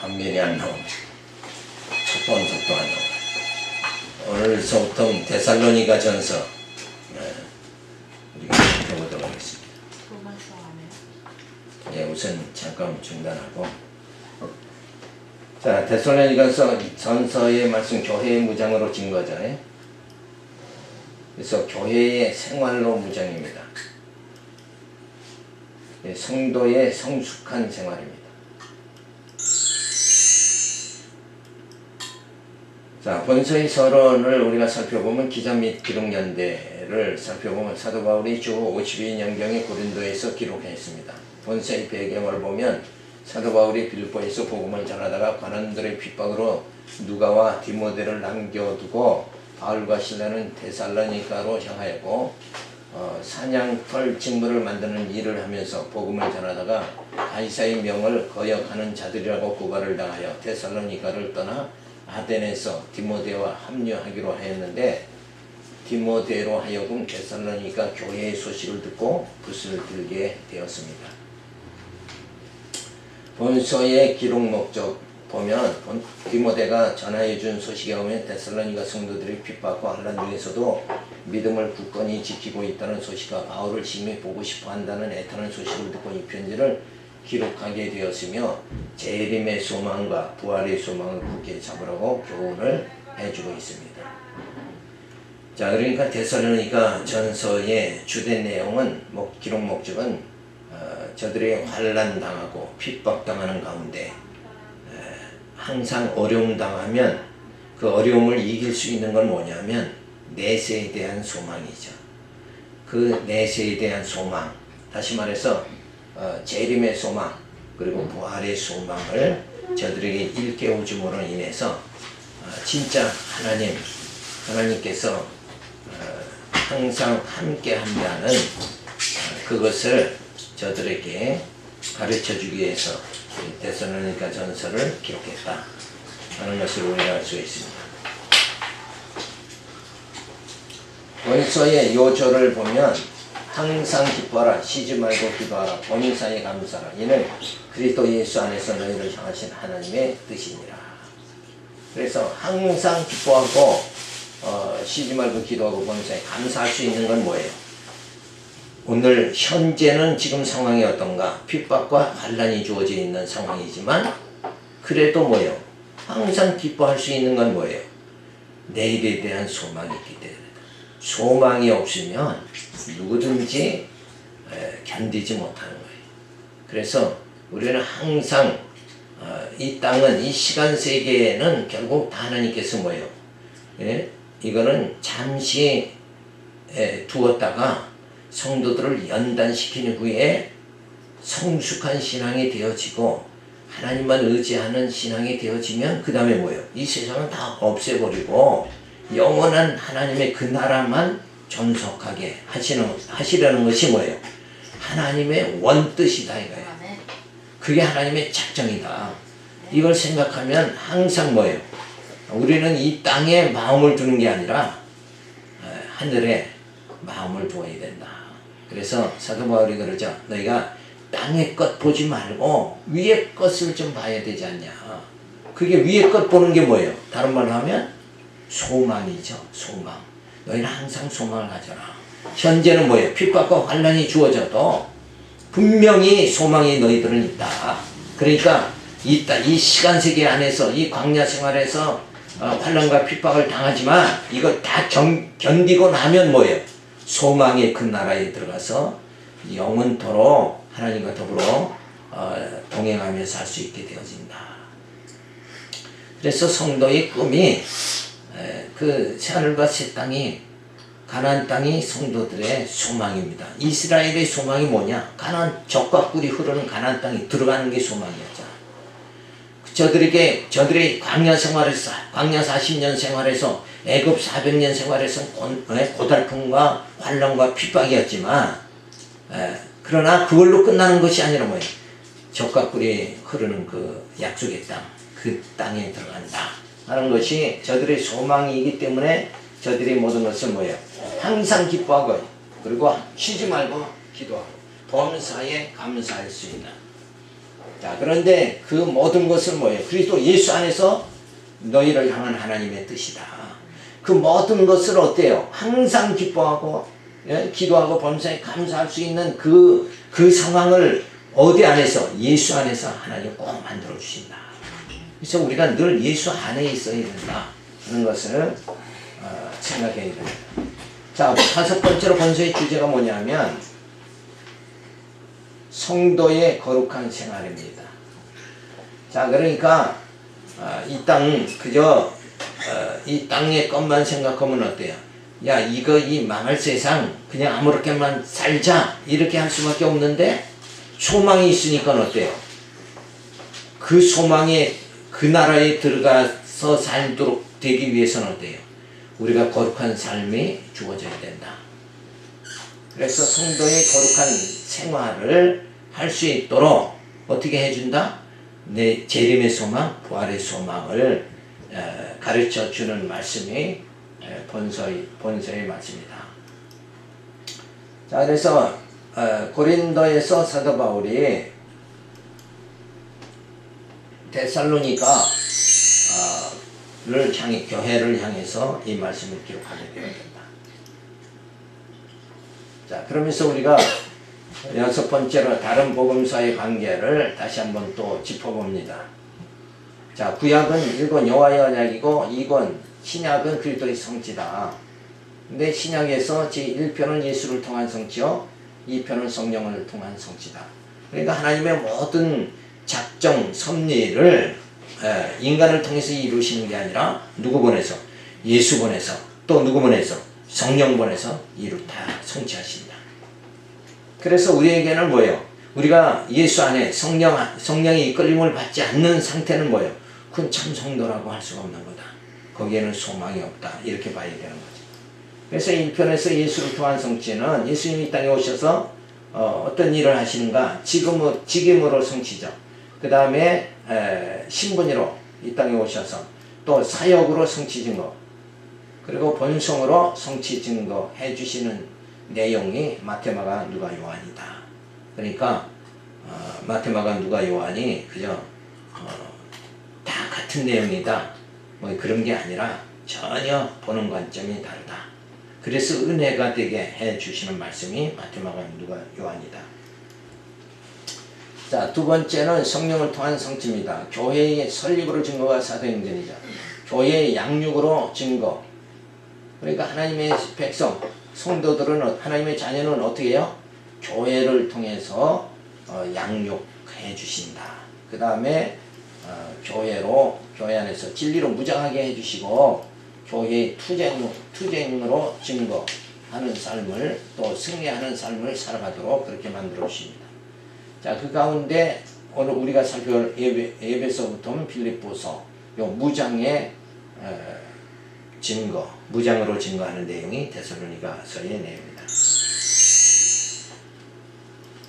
앞면이 안 나옵니다. 첫 번째도 안 나옵니다. 오늘서부터 데살로니가 전서 우리가 살펴보도록 하겠습니다. 예, 우선 잠깐 중단하고, 자, 데살로니가서 전서의 말씀 교회의 무장으로 진 거죠. 그래서 교회의 생활로 무장입니다. 예, 성도의 성숙한 생활입니다. 자, 본서의 서론을 우리가 살펴보면 기자 및 기록 연대를 살펴보면 사도 바울이 주 52년경에 고린도에서 기록했습니다. 본서의 배경을 보면 사도 바울이 빌립보에서 복음을 전하다가 관원들의 핍박으로 누가와 디모데를 남겨두고 바울과 실라는 데살로니가로 향하였고, 사냥털 직무를 만드는 일을 하면서 복음을 전하다가 가이사의 명을 거역하는 자들이라고 고발을 당하여 데살로니가를 떠나 아덴에서 디모데와 합류하기로 하였는데, 디모데로 하여금 데살로니가 교회의 소식을 듣고 붓을 들게 되었습니다. 본서의 기록 목적 보면 디모데가 전하여준 소식에 오면 데살로니가 성도들이 핍박과 환난 중에서도 믿음을 굳건히 지키고 있다는 소식과 바울을 심히 보고 싶어 한다는 애타는 소식을 듣고 이 편지를 기록하게 되었으며, 재림의 소망과 부활의 소망을 굳게 잡으라고 교훈을 해주고 있습니다. 자, 그러니까 데살로니가 전서의 주된 내용은 기록 목적은 저들이 환난 당하고 핍박 당하는 가운데 항상 어려움 당하면 그 어려움을 이길 수 있는 건 뭐냐면 내세에 대한 소망이죠. 그 내세에 대한 소망, 다시 말해서 재림의 소망 그리고 부활의 소망을 저들에게 일깨워 줌으로 인해서 진짜 하나님께서 항상 함께 한다는 그것을 저들에게 가르쳐 주기 위해서 데살로니가 전서를 기록했다 하는 것을 우리가 알 수 있습니다. 본서의 요절을 보면 항상 기뻐하라, 쉬지 말고 기도하라, 범사에 감사하라, 이는 그리스도 예수 안에서 너희를 향하신 하나님의 뜻이니라. 그래서 항상 기뻐하고 쉬지 말고 기도하고 범사에 감사할 수 있는 건 뭐예요? 오늘 현재는 지금 상황이 어떤가? 핍박과 환난이 주어져 있는 상황이지만 그래도 뭐예요? 항상 기뻐할 수 있는 건 뭐예요? 내일에 대한 소망이 있기 때문에. 소망이 없으면 누구든지 견디지 못하는 거예요. 그래서 우리는 항상 이 땅은, 이 시간 세계에는 결국 다 하나님께서 뭐예요? 이거는 잠시 두었다가 성도들을 연단시킨 후에 성숙한 신앙이 되어지고 하나님만 의지하는 신앙이 되어지면 그 다음에 뭐예요? 이 세상은 다 없애버리고 영원한 하나님의 그 나라만 존속하게 하시려는 것이 뭐예요? 하나님의 원뜻이다 이거예요. 그게 하나님의 작정이다. 이걸 생각하면 항상 뭐예요? 우리는 이 땅에 마음을 두는 게 아니라 하늘에 마음을 두어야 된다. 그래서 사도 바울이 그러죠. 너희가 땅의 것 보지 말고 위의 것을 좀 봐야 되지 않냐. 그게 위의 것 보는 게 뭐예요? 다른 말로 하면 소망이죠. 소망. 너희는 항상 소망을 가져라. 현재는 뭐예요? 핍박과 환난이 주어져도 분명히 소망이 너희들은 있다. 그러니까 이 시간 세계 안에서 이 광야 생활에서 환난과 핍박을 당하지만 이걸 다 견디고 나면 뭐예요? 소망의 그 나라에 들어가서 영원토록 하나님과 더불어 동행하면서 살 수 있게 되어진다. 그래서 성도의 꿈이 그 새하늘과 새 땅이, 가나안 땅이 성도들의 소망입니다. 이스라엘의 소망이 뭐냐? 가나안, 젖과 꿀이 흐르는 가나안 땅에 들어가는 게 소망이었잖아. 저들의 광야 생활에서, 광야 40년 생활에서, 애굽 400년 생활에서 고달픔과 환난과 핍박이었지만, 그러나 그걸로 끝나는 것이 아니라 뭐예요? 젖과 꿀이 흐르는 그 약속의 땅, 그 땅에 들어간다 하는 것이 저들의 소망이기 때문에 저들이 모든 것을 뭐예요? 항상 기뻐하고 그리고 쉬지 말고 기도하고 범사에 감사할 수 있는. 자, 그런데 그 모든 것은 뭐예요? 그리스도 예수 안에서 너희를 향한 하나님의 뜻이다. 그 모든 것을 어때요? 항상 기뻐하고 기도하고 범사에 감사할 수 있는 그 상황을 어디 안에서? 예수 안에서 하나님 꼭 만들어 주신다. 그래서 우리가 늘 예수 안에 있어야 된다 하는 것을 생각해야 됩니다. 자, 다섯 번째로 본서의 주제가 뭐냐면 성도의 거룩한 생활입니다. 자, 그러니까 이 땅 그저 이 땅의 것만 생각하면 어때요? 야, 이 망할 세상 그냥 아무렇게만 살자 이렇게 할 수밖에 없는데 소망이 있으니까 어때요? 그 소망에 그 나라에 들어가서 살도록 되기 위해서는 어때요? 우리가 거룩한 삶이 주어져야 된다. 그래서 성도의 거룩한 생활을 할 수 있도록 어떻게 해준다? 내 재림의 소망, 부활의 소망을 가르쳐 주는 말씀이 본서의 말씀이다. 자, 그래서 고린도에서 사도 바울이 데살로니가 교회를 향해서 이 말씀을 기록하게 되어야 된다. 자, 그러면서 우리가 여섯 번째로 다른 복음서의 관계를 다시 한번 또 짚어봅니다. 자, 구약은 1권 여호와의 언약이고 2권 신약은 그리스도의 성취다. 근데 신약에서 제1편은 예수를 통한 성취요, 2편은 성령을 통한 성취다. 그러니까 하나님의 모든 작정, 섭리를 인간을 통해서 이루시는 게 아니라 누구 보내서? 예수 보내서, 또 누구 보내서? 성령 보내서 다 성취하신다. 그래서 우리에게는 뭐예요? 우리가 예수 안에 성령의 이끌림을 받지 않는 상태는 뭐예요? 그건 참 성도라고 할 수가 없는 거다. 거기에는 소망이 없다. 이렇게 봐야 되는 거죠. 그래서 1편에서 예수를 통한 성취는 예수님이 이 땅에 오셔서 어떤 일을 하시는가? 직임으로 성취죠. 그 다음에 신분으로 이 땅에 오셔서 또 사역으로 성취 증거, 그리고 본성으로 성취 증거 해주시는 내용이 마태마가 누가 요한이다. 그러니까 마태마가 누가 요한이 그저 다 같은 내용이다 뭐 그런 게 아니라 전혀 보는 관점이 다르다. 그래서 은혜가 되게 해주시는 말씀이 마태마가 누가 요한이다. 자, 두 번째는 성령을 통한 성취입니다. 교회의 설립으로 증거가 사도행전이죠. 교회의 양육으로 증거. 그러니까 하나님의 백성, 성도들은, 하나님의 자녀는 어떻게 해요? 교회를 통해서 양육해 주신다. 그 다음에 교회 안에서 진리로 무장하게 해주시고 교회의 투쟁으로 증거하는 삶을, 또 승리하는 삶을 살아가도록 그렇게 만들어 주십니다. 자, 그 가운데 오늘 우리가 살펴볼 에베소부터 빌립보서, 요 무장의 증거, 무장으로 증거하는 내용이 데살로니가서의 내용입니다.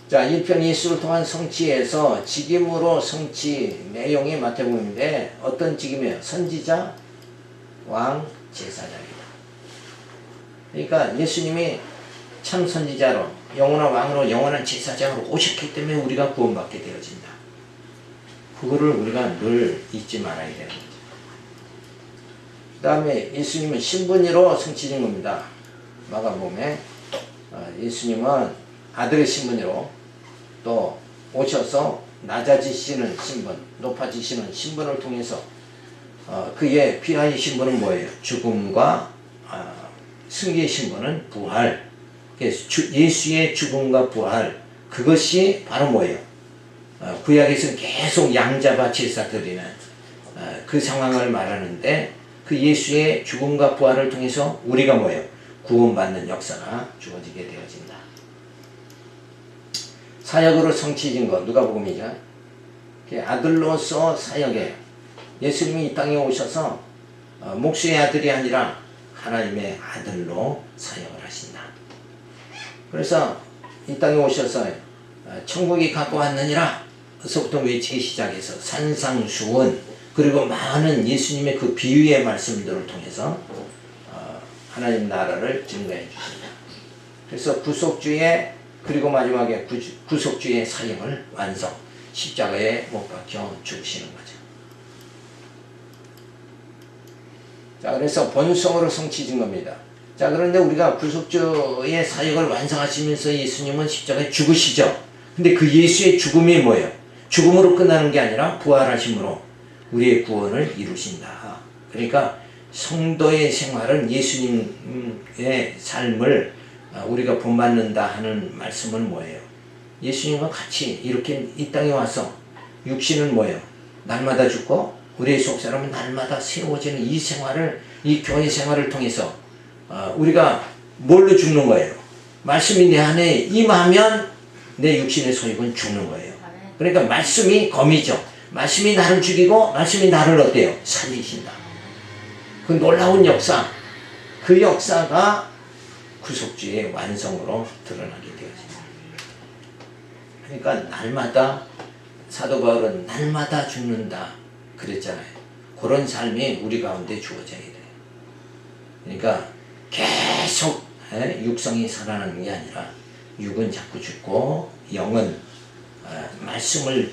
자, 1편 예수를 통한 성취에서 직임으로 성취 내용이 마태복음인데 어떤 직임이에요? 선지자, 왕, 제사장이다. 그러니까 예수님이 참 선지자로, 영원한 왕으로, 영원한 제사장으로 오셨기 때문에 우리가 구원받게 되어진다. 그거를 우리가 늘 잊지 말아야 되는 거죠. 그 다음에 예수님은 신분으로 성취된 겁니다. 마가복음에 예수님은 아들의 신분으로 또 오셔서 낮아지시는 신분, 높아지시는 신분을 통해서 그의 피하의 신분은 뭐예요? 죽음과 승리의 신분은 부활. 예수의 죽음과 부활, 그것이 바로 뭐예요? 구약에서는 계속 양자바 제사 드리는 그 상황을 말하는데, 그 예수의 죽음과 부활을 통해서 우리가 뭐예요? 구원받는 역사가 주어지게 되어진다. 사역으로 성취진 것, 누가복음이죠. 아들로서 사역에, 예수님이 이 땅에 오셔서 목수의 아들이 아니라 하나님의 아들로 사역을 하신다. 그래서 이 땅에 오셔서 천국이 갖고 왔느니라, 1절서부터 외치기 시작해서 산상수훈 그리고 많은 예수님의 그 비유의 말씀들을 통해서 하나님 나라를 증거해 주신다. 그래서 구속주의 그리고 마지막에 구속주의 사역을 완성, 십자가에 못 박혀 죽으시는 거죠. 자, 그래서 본성으로 성취 증거입니다. 자, 그런데 우리가 구속주의 사역을 완성하시면서 예수님은 십자가에 죽으시죠. 근데 그 예수의 죽음이 뭐예요? 죽음으로 끝나는 게 아니라 부활하심으로 우리의 구원을 이루신다. 그러니까 성도의 생활은 예수님의 삶을 우리가 본받는다 하는 말씀은 뭐예요? 예수님과 같이 이렇게 이 땅에 와서 육신은 뭐예요? 날마다 죽고 우리의 속사람은 날마다 새로워지는 이 생활을, 이 교회 생활을 통해서 우리가 뭘로 죽는 거예요? 말씀이 내 안에 임하면 내 육신의 소욕은 죽는 거예요. 그러니까 말씀이 검이죠. 말씀이 나를 죽이고 말씀이 나를 어때요? 살리신다. 그 놀라운 역사, 그 역사가 구속주의 완성으로 드러나게 되어집니다. 그러니까 날마다 사도 바울은 날마다 죽는다 그랬잖아요. 그런 삶이 우리 가운데 주어져야 돼요. 그러니까 계속 육성이 살아나는 게 아니라 육은 자꾸 죽고 영은 말씀을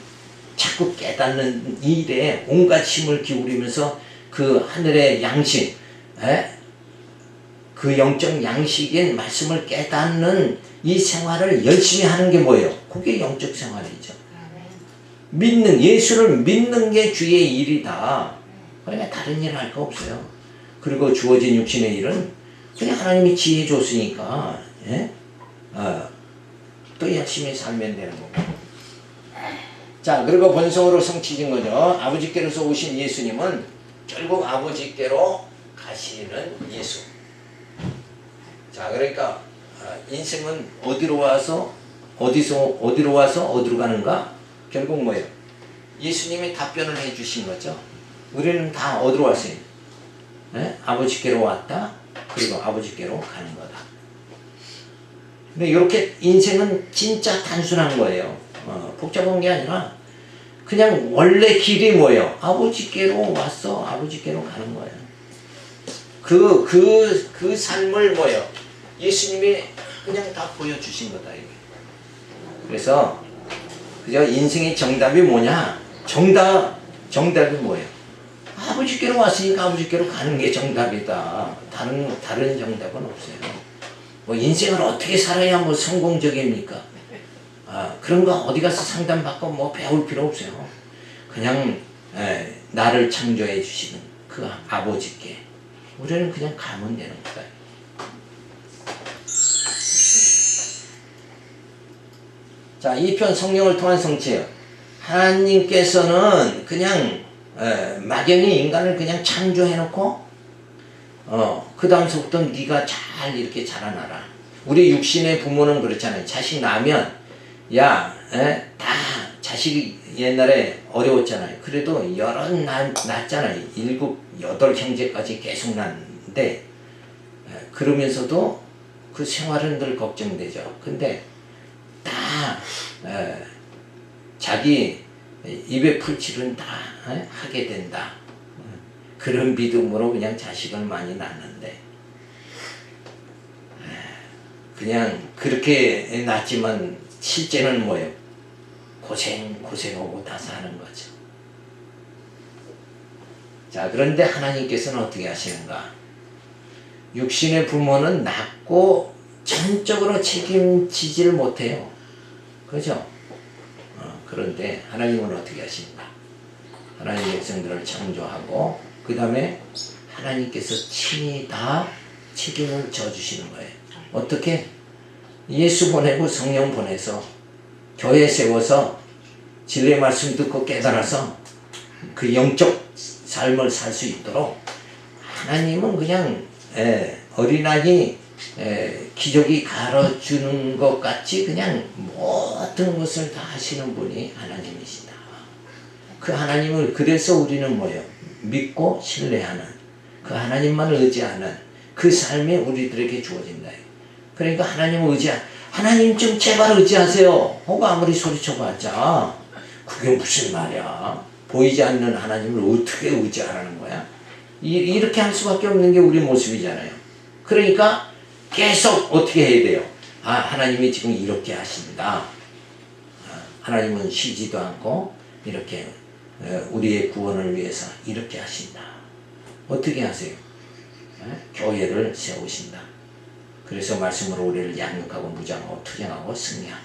자꾸 깨닫는 일에 온갖 힘을 기울이면서 그 하늘의 양식, 그 영적 양식인 말씀을 깨닫는 이 생활을 열심히 하는 게 뭐예요? 그게 영적 생활이죠. 믿는, 예수를 믿는 게 주의 일이다. 그러니까 다른 일 할 거 없어요. 그리고 주어진 육신의 일은 그냥 하나님이 지혜 줬으니까 또 열심히 살면 되는 거고. 자, 그리고 본성으로 성취진 거죠. 아버지께로서 오신 예수님은 결국 아버지께로 가시는 예수. 자, 그러니까 인생은 어디로 와서 어디로 가는가? 결국 뭐예요? 예수님이 답변을 해주신 거죠. 우리는 다 어디로 왔어요? 아버지께로 왔다. 그리고 아버지께로 가는 거다. 근데 이렇게 인생은 진짜 단순한 거예요. 복잡한 게 아니라 그냥 원래 길이 뭐예요? 아버지께로 왔어. 아버지께로 가는 거예요. 그 삶을 뭐예요? 예수님이 그냥 다 보여주신 거다. 이게. 그래서 그저 인생의 정답이 뭐냐? 정답이 뭐예요? 아버지께로 왔으니까 아버지께로 가는 게 정답이다. 다른 정답은 없어요. 뭐 인생을 어떻게 살아야 뭐 성공적입니까? 그런 거 어디 가서 상담받고 뭐 배울 필요 없어요. 그냥 나를 창조해 주시는 그 아버지께 우리는 그냥 가면 되는 거다. 자, 2편 성령을 통한 성취예요. 하나님께서는 그냥 막연히 인간을 그냥 창조해놓고 그 다음서부터 네가 잘 이렇게 자라나라. 우리 육신의 부모는 그렇잖아요. 자식 낳으면 다 자식이 옛날에 어려웠잖아요. 그래도 여러 낳았잖아요. 7, 8 형제까지 계속 낳는데 그러면서도 그 생활은 늘 걱정되죠. 근데 다 자기 입에 풀칠은 다 하게 된다. 그런 믿음으로 그냥 자식을 많이 낳는데 그냥 그렇게 낳지만 실제는 뭐예요? 고생하고 다 사는 거죠. 자, 그런데 하나님께서는 어떻게 하시는가? 육신의 부모는 낳고 전적으로 책임지지를 못해요. 그죠? 그런데 하나님은 어떻게 하시는가? 하나님의 백성들을 창조하고 그 다음에 하나님께서 친히 다 책임을 져주시는 거예요. 어떻게? 예수 보내고 성령 보내서 교회 세워서 진리의 말씀 듣고 깨달아서 그 영적 삶을 살 수 있도록 하나님은 그냥 어린아이 기저귀 갈아주는 것 같이 그냥 모든 것을 다 하시는 분이 하나님이시다. 그 하나님을 그래서 우리는 뭐예요? 믿고 신뢰하는 그 하나님만을 의지하는 그 삶이 우리들에게 주어진다. 그러니까 하나님 좀 제발 의지하세요. 혹 아무리 소리쳐봤자 그게 무슨 말이야? 보이지 않는 하나님을 어떻게 의지하라는 거야? 이렇게 할 수밖에 없는 게 우리 모습이잖아요. 그러니까 계속 어떻게 해야 돼요? 하나님이 지금 이렇게 하신다. 하나님은 쉬지도 않고 이렇게 우리의 구원을 위해서 이렇게 하신다. 어떻게 하세요? 교회를 세우신다. 그래서 말씀으로 우리를 양육하고 무장하고 투쟁하고 승리하고,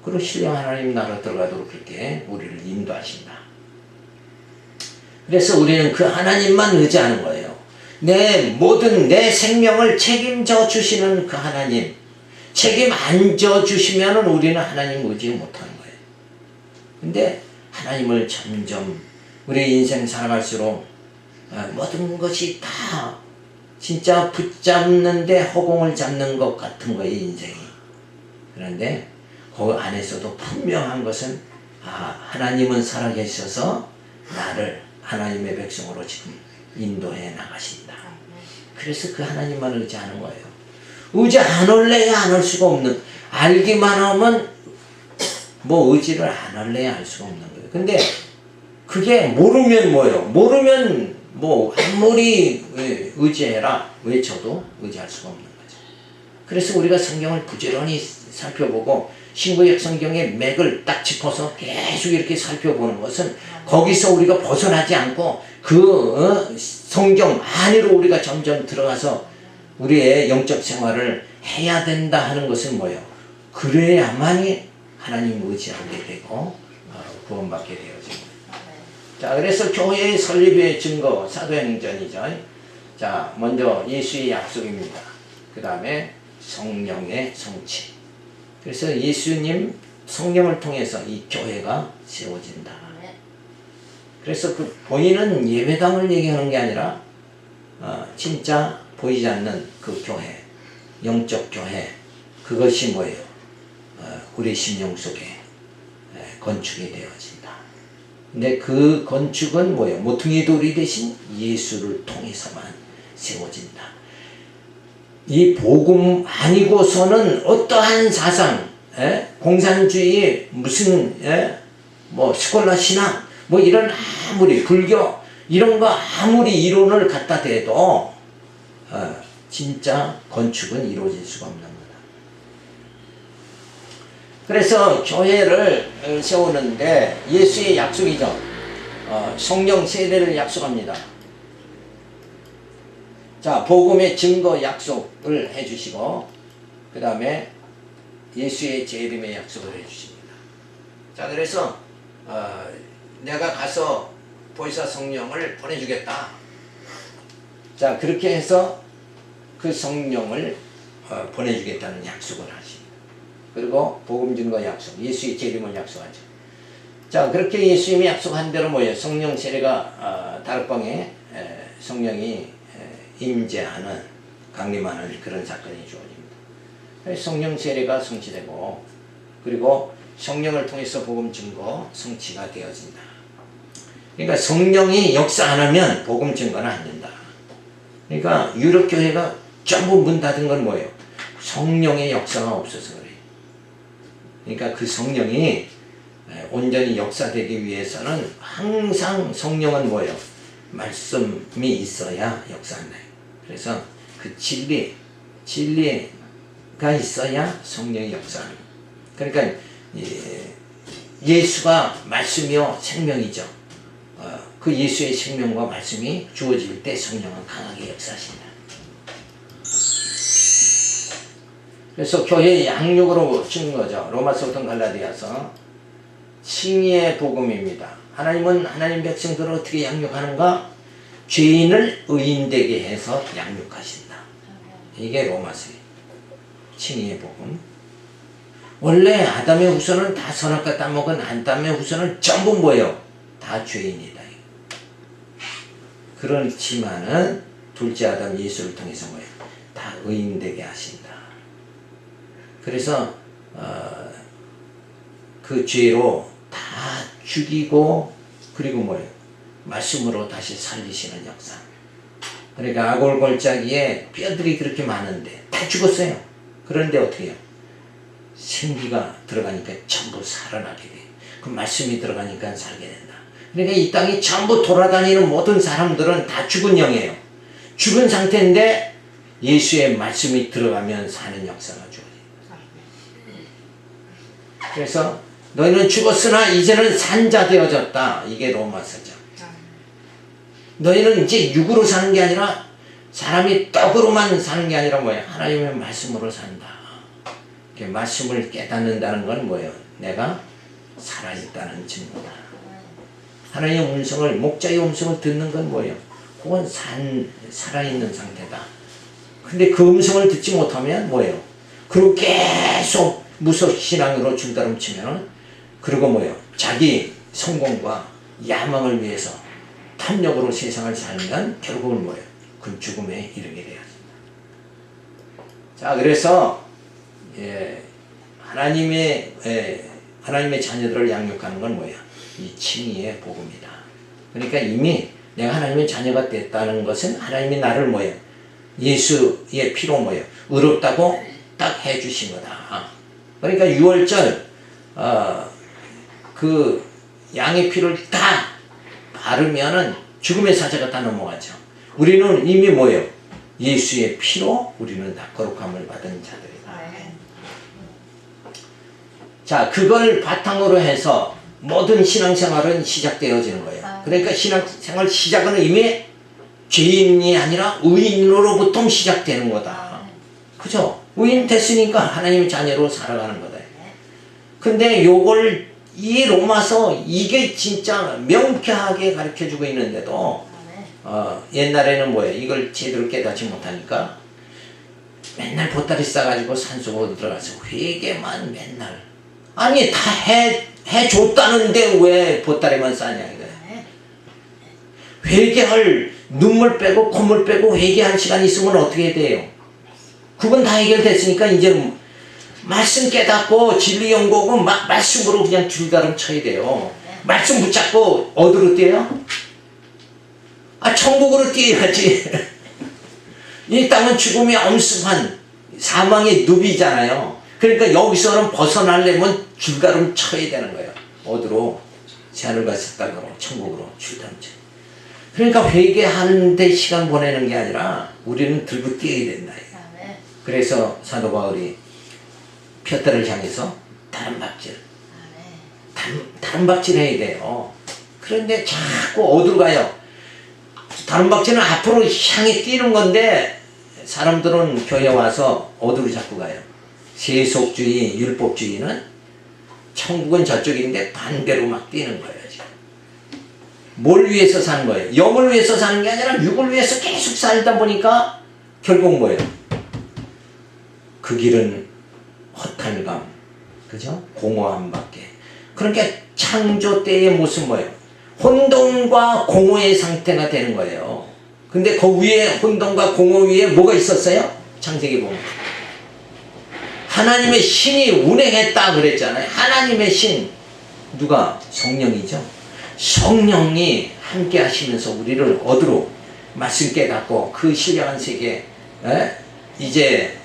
그리고 신령 하나님 나라 들어가도록 그렇게 우리를 인도하신다. 그래서 우리는 그 하나님만 의지하는 거예요. 내 모든 내 생명을 책임져 주시는 그 하나님, 책임 안 져 주시면 우리는 하나님 의지 못하는 거예요. 근데 하나님을 점점 우리 인생 살아갈수록 모든 것이 다 진짜 붙잡는데 허공을 잡는 것 같은 거예요, 인생이. 그런데 그 안에서도 분명한 것은 하나님은 살아계셔서 나를 하나님의 백성으로 지금 인도해 나가신다. 그래서 그 하나님만 의지하는 거예요. 의지 안 할래야 안 할 수가 없는, 알기만 하면 뭐 의지를 안 할래야 할 수가 없는 거예요. 근데 그게 모르면 뭐예요? 모르면 뭐 아무리 의지해라 외쳐도 의지할 수가 없는 거죠. 그래서 우리가 성경을 부지런히 살펴보고 신구약 성경의 맥을 딱 짚어서 계속 이렇게 살펴보는 것은 거기서 우리가 벗어나지 않고 그 성경 안으로 우리가 점점 들어가서 우리의 영적 생활을 해야 된다 하는 것은 뭐예요? 그래야만이 하나님 의지하게 되고 구원받게 되어집니다. 자, 그래서 교회의 설립의 증거 사도행전이죠. 자, 먼저 예수의 약속입니다. 그 다음에 성령의 성취. 그래서 예수님 성령을 통해서 이 교회가 세워진다. 그래서 그 보이는 예배당을 얘기하는 게 아니라 진짜 보이지 않는 그 교회, 영적 교회, 그것이 뭐예요? 우리 심령 속에 건축이 되어진다. 근데 그 건축은 뭐예요? 모퉁이 돌이 대신 예수를 통해서만 세워진다. 이 복음 아니고서는 어떠한 사상, 공산주의, 무슨 뭐 스콜라 신학, 뭐 이런 아무리 불교 이런 거 아무리 이론을 갖다 대도 진짜 건축은 이루어질 수가 없는 거다. 그래서 교회를 세우는데 예수의 약속이죠. 성령 세례를 약속합니다. 자, 복음의 증거 약속을 해주시고 그 다음에 예수의 재림의 약속을 해주십니다. 자, 그래서 내가 가서 보혜사 성령을 보내주겠다. 자, 그렇게 해서 그 성령을 보내주겠다는 약속을 하십니다. 그리고 복음 증거 약속, 예수의 재림을 약속하죠. 자, 그렇게 예수님이 약속한 대로 뭐예요? 성령 세례가 다락방에 성령이 임재하는, 강림하는 그런 사건이 주어집니다. 성령 세례가 성취되고 그리고 성령을 통해서 복음 증거 성취가 되어진다. 그러니까 성령이 역사 안 하면 복음 증거는 안 된다. 그러니까 유럽 교회가 전부 문 닫은 건 뭐예요? 성령의 역사가 없어서 그래요. 그러니까 그 성령이 온전히 역사되기 위해서는 항상 성령은 뭐예요? 말씀이 있어야 역사한다. 그래서 그 진리가 있어야 성령이 역사하는. 그러니까 예수가 말씀이요 생명이죠. 그 예수의 생명과 말씀이 주어질 때 성령은 강하게 역사하신다. 그래서 교회의 양육으로 치는 거죠. 로마서부터 갈라디아서 칭의의 복음입니다. 하나님은 하나님 백성들을 어떻게 양육하는가? 죄인을 의인되게 해서 양육하신다. 이게 로마서예요. 칭의의 복음. 원래 아담의 후손은 다 선악과 따먹은 아담의 후손은 전부 뭐예요? 다 죄인이다. 그렇지만은 둘째 아담 예수를 통해서 뭐예요? 다 의인되게 하신다. 그래서 그 죄로 다 죽이고 그리고 뭐예요? 말씀으로 다시 살리시는 역사. 그러니까 아골골짜기에 뼈들이 그렇게 많은데 다 죽었어요. 그런데 어떻게 해요? 생기가 들어가니까 전부 살아나게 돼요. 그 말씀이 들어가니까 살게 된다. 그러니까 이 땅에 전부 돌아다니는 모든 사람들은 다 죽은 영이에요. 죽은 상태인데 예수의 말씀이 들어가면 사는 역사가 주어집니다. 그래서 너희는 죽었으나 이제는 산자 되어졌다. 이게 로마서죠. 너희는 이제 육으로 사는 게 아니라 사람이 떡으로만 사는 게 아니라 뭐예요? 하나님의 말씀으로 산다. 말씀을 깨닫는다는 건 뭐예요? 내가 살아있다는 증거다. 하나님의 음성을, 목자의 음성을 듣는 건 뭐예요? 그건 살아있는 상태다. 근데 그 음성을 듣지 못하면 뭐예요? 그리고 계속 무속신앙으로 줄다름치면 그리고 뭐예요? 자기 성공과 야망을 위해서 탐욕으로 세상을 살면 결국은 뭐예요? 그 죽음에 이르게 되었습니다. 자, 그래서 하나님의 자녀들을 양육하는 건 뭐예요? 이 칭의의 복음이다. 그러니까 이미 내가 하나님의 자녀가 됐다는 것은 하나님이 나를 뭐예요? 예수의 피로 뭐예요? 의롭다고 딱 해주신 거다. 그러니까 6월절 그 양의 피를 다 바르면은 죽음의 사자가 다 넘어가죠. 우리는 이미 뭐예요? 예수의 피로 우리는 다 거룩함을 받은 자들이다. 자, 그걸 바탕으로 해서 모든 신앙생활은 시작되어지는 거예요. 그러니까 신앙생활 시작은 이미 죄인이 아니라 의인으로부터 시작되는 거다. 그죠? 의인 됐으니까 하나님의 자녀로 살아가는 거다. 근데 요걸 이 로마서 이게 진짜 명쾌하게 가르쳐주고 있는데도 옛날에는 뭐예요? 이걸 제대로 깨닫지 못하니까 맨날 보따리 싸가지고 산속으로 들어가서 회개만 맨날 아니 다 해줬다는데 왜 보따리만 싸냐 이거야. 회개할 눈물 빼고 콧물 빼고 회개할 시간이 있으면 어떻게 돼요? 그건 다 해결됐으니까 이제 말씀 깨닫고 진리 연구하고 말씀으로 그냥 줄다름 쳐야 돼요. 말씀 붙잡고 어디로 뛰어요? 천국으로 뛰어야지. 이 땅은 죽음이 엄습한 사망의 늪이잖아요. 그러니까 여기서는 벗어나려면 줄다름 쳐야 되는 거예요. 어디로? 새하늘 같은 땅으로, 천국으로 줄다름 쳐. 그러니까 회개하는데 시간 보내는 게 아니라 우리는 들고 뛰어야 된다. 그래서 사도 바울이 푯달을 향해서 다른 박질 해야 돼요. 그런데 자꾸 어디로 가요? 다른 박질은 앞으로 향해 뛰는 건데 사람들은 교회 와서 어디로 자꾸 가요? 세속주의, 율법주의는 천국은 저쪽인데 반대로 막 뛰는 거예요. 지금. 뭘 위해서 사는 거예요? 영을 위해서 사는 게 아니라 육을 위해서 계속 살다 보니까 결국 뭐예요? 그 길은 허탈감, 그죠? 공허함밖에. 그러니까 창조 때의 모습 뭐예요? 혼돈과 공허의 상태가 되는 거예요. 근데 그 위에 혼돈과 공허 위에 뭐가 있었어요? 창세기 보면 하나님의 신이 운행했다 그랬잖아요. 하나님의 신 누가? 성령이죠. 성령이 함께 하시면서 우리를 어디로? 말씀 깨닫고 그 신령한 세계 이제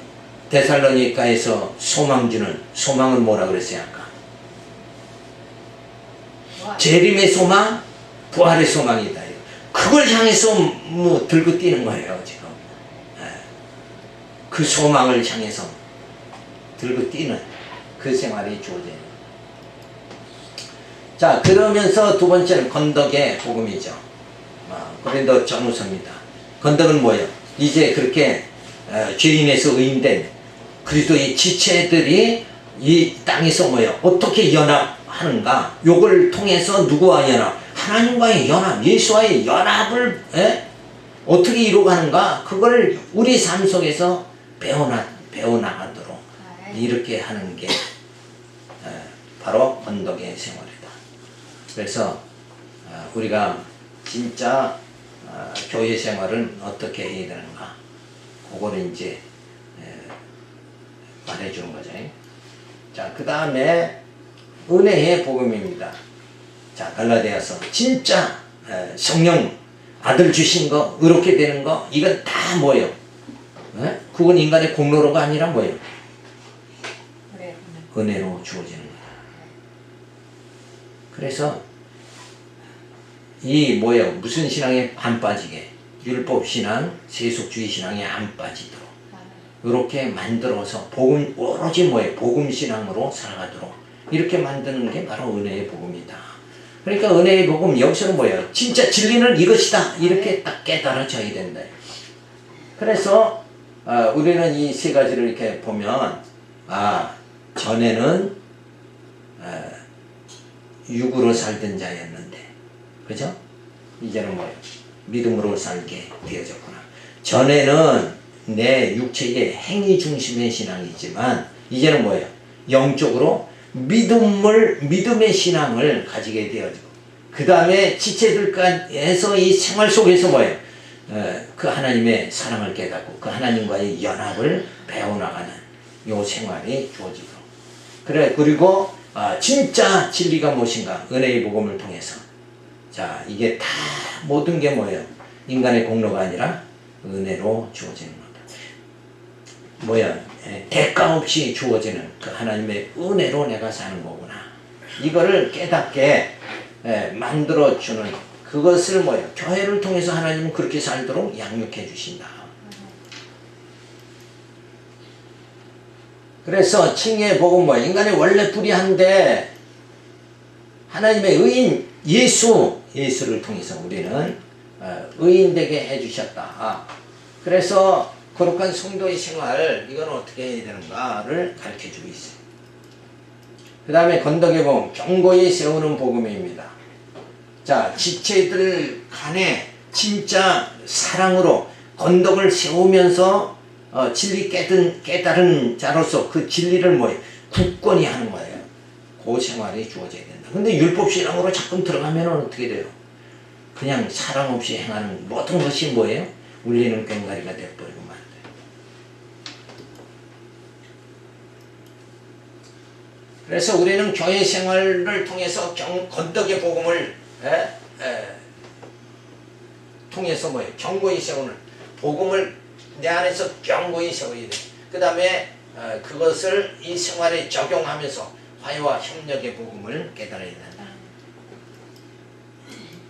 데살로니가에서 소망 주는 소망은 뭐라 그랬어요 아까? 재림의 소망, 부활의 소망이다. 그걸 향해서 뭐 들고 뛰는 거예요 지금. 그 소망을 향해서 들고 뛰는 그 생활이 주어져요. 자, 그러면서 두 번째는 건덕의 복음이죠. 고린도 전후서입니다. 건덕은 뭐예요? 이제 그렇게 죄인에서 의인된 그리스도의 지체들이 이 땅에서 뭐예요? 어떻게 연합하는가? 요걸 통해서 누구와 연합? 하나님과의 연합, 예수와의 연합을 어떻게 이루어가는가? 그걸 우리 삶 속에서 배워나가도록 이렇게 하는 게 바로 건덕의 생활이다. 그래서 우리가 진짜 교회 생활은 어떻게 해야 되는가? 그거를 이제 말해주는 거죠. 자, 그 다음에 은혜의 복음입니다. 자, 갈라디아서 진짜 성령 아들 주신 거, 의롭게 되는 거, 이건 다 뭐예요? 그건 인간의 공로로가 아니라 뭐예요? 은혜로 주어지는 거다. 그래서 이 뭐예요? 무슨 신앙에 안 빠지게? 율법 신앙, 세속주의 신앙에 안 빠지도록 이렇게 만들어서 복음 오로지 뭐예요? 복음 신앙으로 살아가도록 이렇게 만드는 게 바로 은혜의 복음이다. 그러니까 은혜의 복음 여기서는 뭐예요? 진짜 진리는 이것이다. 이렇게 딱 깨달아져야 된다. 그래서 우리는 이 세 가지를 이렇게 보면 전에는 육으로 살던 자였는데 그죠? 이제는 뭐예요? 믿음으로 살게 되어졌구나. 전에는 내 육체의 행위 중심의 신앙이지만 이제는 뭐예요? 영적으로 믿음의 신앙을 가지게 되어지고 그 다음에 지체들까지해서 이 생활 속에서 뭐예요? 그 하나님의 사랑을 깨닫고 그 하나님과의 연합을 배워나가는 요 생활이 주어지고 그래 그리고 진짜 진리가 무엇인가 은혜의 복음을 통해서 자 이게 다 모든 게 뭐예요? 인간의 공로가 아니라 은혜로 주어지는 거다. 뭐야? 대가 없이 주어지는 그 하나님의 은혜로 내가 사는 거구나. 이거를 깨닫게 만들어주는 그것을 뭐예요? 교회를 통해서 하나님은 그렇게 살도록 양육해 주신다. 그래서 칭의의 복음 뭐예요? 인간의 원래 뿌리한데 하나님의 의인 예수를 통해서 우리는 의인되게 해주셨다. 그래서 거룩한 성도의 생활 이건 어떻게 해야 되는가를 가르쳐주고 있어요. 그 다음에 건덕의 복음 견고히 세우는 복음입니다. 자 지체들 간에 진짜 사랑으로 건덕을 세우면서 진리 깨달은 자로서 그 진리를 뭐예요? 굳건히 하는 거예요. 그 생활이 주어져야 된다. 근데 율법신앙으로 자꾸 들어가면 어떻게 돼요? 그냥 사랑 없이 행하는 모든 것이 뭐예요? 울리는 꽹과리가 돼버리고 만 돼요. 그래서 우리는 교회 생활을 통해서 건덕의 복음을 통해서 뭐예요? 견고히 세우는 복음을 내 안에서 견고히 세워야 돼. 그 다음에 그것을 이 생활에 적용하면서 화해와 협력의 복음을 깨달아야 된다.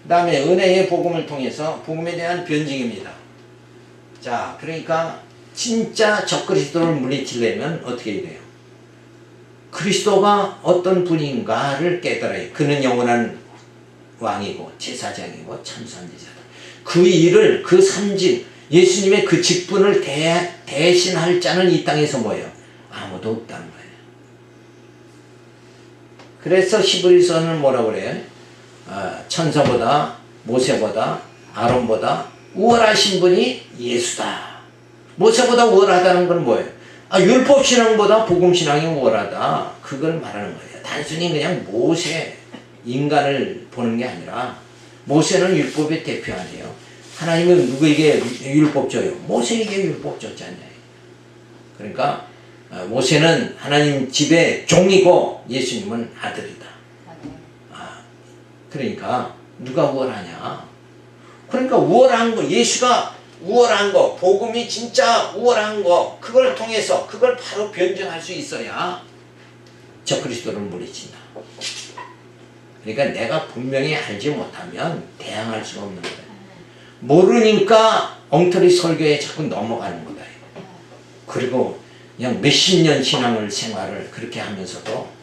그 다음에 은혜의 복음을 통해서 복음에 대한 변증입니다. 자, 그러니까 진짜 적그리스도를 물리치려면 어떻게 해야 돼요? 그리스도가 어떤 분인가를 깨달아요. 그는 영원한 왕이고 제사장이고 참선지자다. 그 일을 그 삼진 예수님의 그 직분을 대신할 자는 이 땅에서 뭐예요? 아무도 없다는 거예요. 그래서 히브리서는 뭐라고 그래요? 천사보다 모세보다 아론보다 우월하신 분이 예수다. 모세보다 우월하다는 건 뭐예요? 율법신앙보다 복음신앙이 우월하다. 그걸 말하는 거예요. 단순히 그냥 모세 인간을 보는 게 아니라 모세는 율법의 대표 아니에요. 하나님은 누구에게 율법 줘요? 모세에게 율법 줬잖아요. 그러니까 모세는 하나님 집의 종이고 예수님은 아들이다. 그러니까 누가 우월하냐? 그러니까 우월한 거, 예수가 우월한 거, 복음이 진짜 우월한 거, 그걸 통해서 그걸 바로 변증할 수 있어야 적그리스도를 물리친다. 그러니까 내가 분명히 알지 못하면 대항할 수가 없는 거예요. 모르니까 엉터리 설교에 자꾸 넘어가는 거다. 그리고 그냥 몇십 년 신앙을 생활을 그렇게 하면서도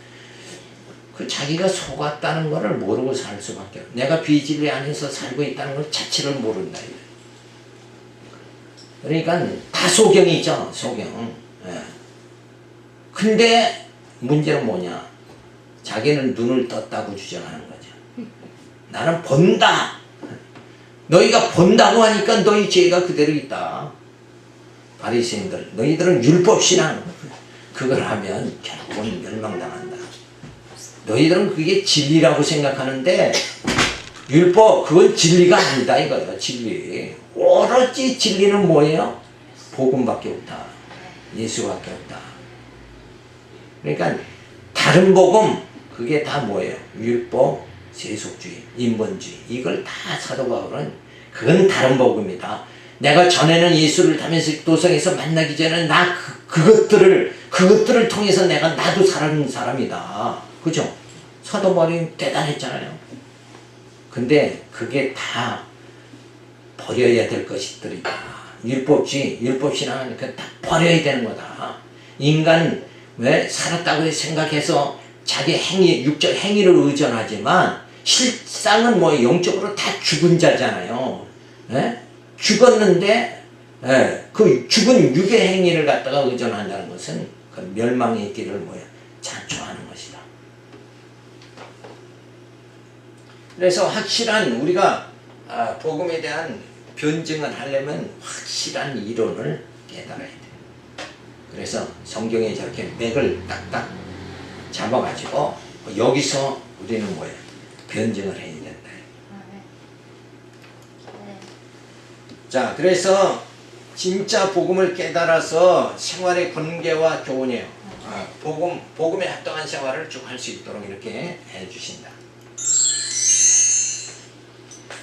그 자기가 속았다는 것을 모르고 살 수밖에 없어요. 내가 비진리 안에서 살고 있다는 것 자체를 모른다. 그러니까 다 소경이죠. 소경. 근데 문제는 뭐냐? 자기는 눈을 떴다고 주장하는 거죠. 나는 본다. 너희가 본다고 하니까 너희 죄가 그대로 있다. 바리새인들, 너희들은 율법신앙 그걸 하면 결국은 멸망당한다. 너희들은 그게 진리라고 생각하는데 율법 그건 진리가 아니다 이거예요. 진리. 오로지 진리는 뭐예요? 복음밖에 없다. 예수밖에 없다. 그러니까 다른 복음 그게 다 뭐예요? 율법, 세속주의, 인본주의 이걸 다 사도 바울은 그건 다른 복음이다. 내가 전에는 예수를 타면서 도성에서 만나기 전에 그것들을 통해서 내가 나도 살아는 사람이다. 그죠? 서도벌이 대단했잖아요. 근데 그게 다 버려야 될 것들이다. 율법신앙은 다 버려야 되는 거다. 인간 왜 살았다고 생각해서 자기 행위, 육적 행위를 의존하지만 실상은 뭐 영적으로 다 죽은 자잖아요. 예? 죽었는데 그 죽은 육의 행위를 갖다가 의존한다는 것은 그 멸망의 길을 자초하는 것이다. 그래서 확실한 우리가 복음에 대한 변증을 하려면 확실한 이론을 깨달아야 돼. 그래서 성경에 저렇게 맥을 딱딱 잡아가지고 여기서 우리는 변증을 해야 된다. 자, 그래서 진짜 복음을 깨달아서 생활의 권계와 교훈이에요. 복음에 합당한 생활을 쭉 할 수 있도록 이렇게 해주신다.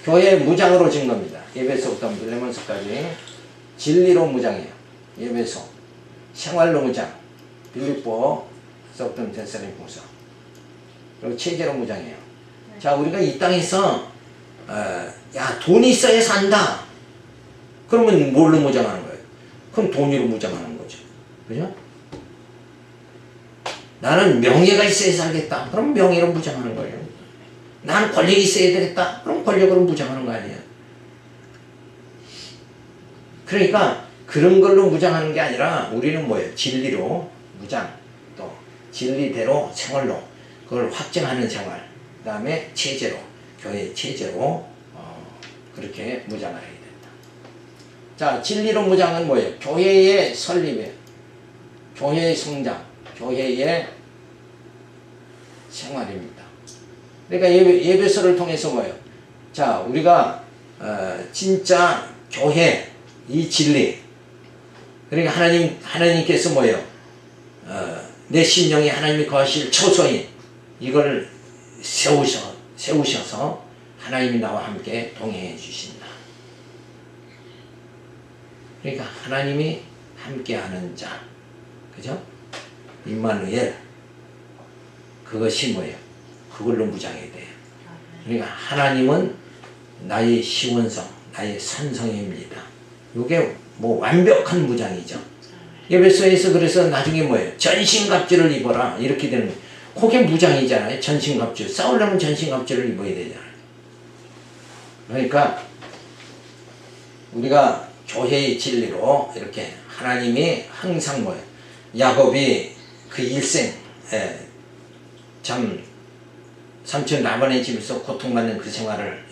교회 무장으로 진 겁니다. 에베소부터 빌레몬서까지 진리로 무장이에요. 에베소 생활로 무장, 빌립보서부터 데살로니가서, 그리고 체제로 무장이에요. 자, 우리가 이 땅에서 야, 돈이 있어야 산다. 그러면 뭘로 무장하는 거예요? 그럼 돈으로 무장하는 거죠. 그죠? 나는 명예가 있어야 살겠다. 그럼 명예로 무장하는 거예요. 나는 권력이 있어야 되겠다. 그럼 권력으로 무장하는 거 아니에요. 그러니까 그런 걸로 무장하는 게 아니라 우리는 진리로 무장, 또 진리대로 생활로 그걸 확증하는 생활, 그 다음에 체제로, 교회 체제로 그렇게 무장을 해야 된다. 자, 진리로 무장은 뭐예요? 교회의 설립이에요. 교회의 성장, 교회의 생활입니다. 그러니까 예배서를 통해서 자, 우리가 진짜 교회 이 진리, 그러니까 하나님께서 내 심령에 하나님이 거하실 처소인 이걸 세우셔서 하나님이 나와 함께 동행해 주신다. 그러니까 하나님이 함께하는 자, 그죠? 임마누엘, 그것이 그걸로 무장해야 돼요. 그러니까 하나님은 나의 시원성, 나의 산성입니다. 이게 완벽한 무장이죠. 에베소에서 그래서 나중에 전신갑주를 입어라 이렇게 되는 거예요. 그게 무장이잖아요. 전신갑주. 싸우려면 전신갑주를 입어야 되잖아요. 그러니까 우리가 교회의 진리로 이렇게 하나님이 항상 야곱이 그 일생 참 삼촌 라반의 집에서 고통받는 그 생활을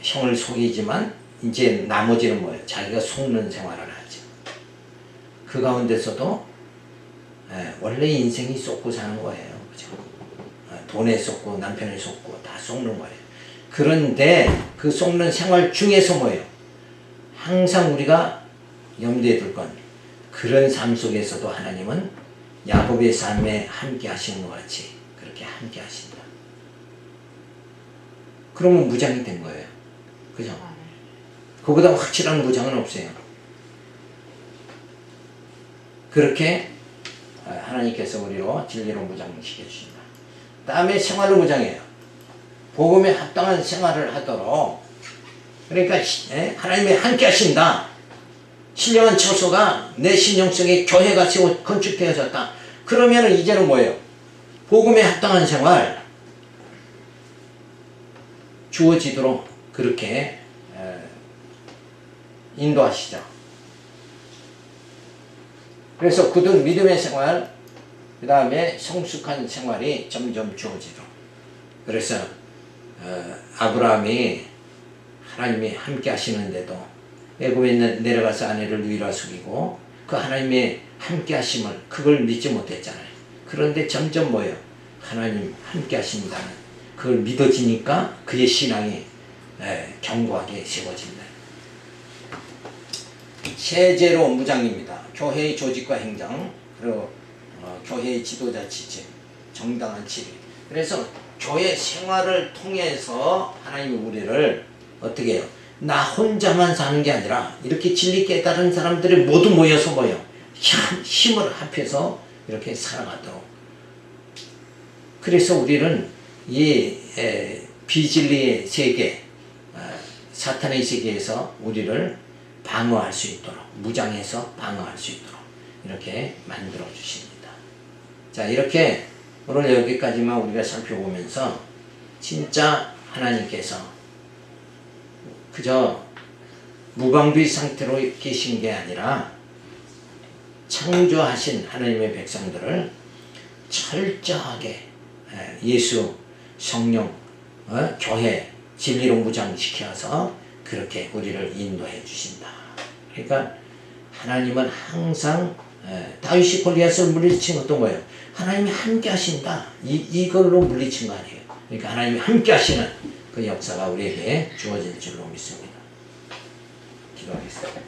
형을 속이지만 이제 나머지는 자기가 속는 생활을 하죠. 그 가운데서도 원래 인생이 속고 사는 거예요. 그죠? 돈에 속고 남편에 속고 다 속는 거예요. 그런데 그 속는 생활 중에서 항상 우리가 염두에 둘 건 그런 삶 속에서도 하나님은 야곱의 삶에 함께 하시는 것 같이 그렇게 함께 하신다. 그러면 무장이 된 거예요. 그죠? 그보다 확실한 무장은 없어요. 그렇게 하나님께서 우리로 진리로 무장시켜 주신다. 다음에 생활로 무장해요. 복음에 합당한 생활을 하도록. 그러니까 하나님이 함께 하신다. 신령한 처소가 내 신령성의 교회가 건축되어졌다. 그러면 이제는 복음에 합당한 생활 주어지도록 그렇게 인도하시죠. 그래서 굳은 믿음의 생활, 그 다음에 성숙한 생활이 점점 주어지도록. 그래서 아브라함이 하나님이 함께 하시는데도 애굽에 내려가서 아내를 누이라 속이고 그 하나님의 함께 하심을 그걸 믿지 못했잖아요. 그런데 점점 하나님 함께 하신다는 그걸 믿어지니까 그의 신앙이 견고하게 세워진다. 세제로 무장입니다. 교회의 조직과 행정, 그리고 교회의 지도자 지침, 정당한 치리. 그래서 교회 생활을 통해서 하나님이 우리를 어떻게 해요? 나 혼자만 사는 게 아니라 이렇게 진리 깨달은 사람들이 모두 모여서 힘을 합해서 이렇게 살아가도록 그래서 우리는 이 비진리의 세계, 사탄의 세계에서 우리를 방어할 수 있도록, 무장해서 방어할 수 있도록 이렇게 만들어 주십니다. 자, 이렇게 오늘 여기까지만 우리가 살펴보면서 진짜 하나님께서 그저 무방비 상태로 계신 게 아니라 창조하신 하나님의 백성들을 철저하게 예수, 성령, 교회, 진리로 무장시켜서 그렇게 우리를 인도해 주신다. 그러니까 하나님은 항상 다윗이 골리앗을 물리친 것도 뭐예요? 하나님이 함께 하신다. 이걸로 물리친 거 아니에요. 그러니까 하나님이 함께 하시는 그 역사가 우리에게 주어질 줄로 믿습니다. 기도하겠습니다.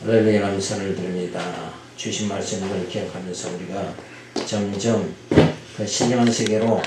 할렐루야, 감사를 드립니다. 주신 말씀을 기억하면서 우리가 점점 그 신령한 세계로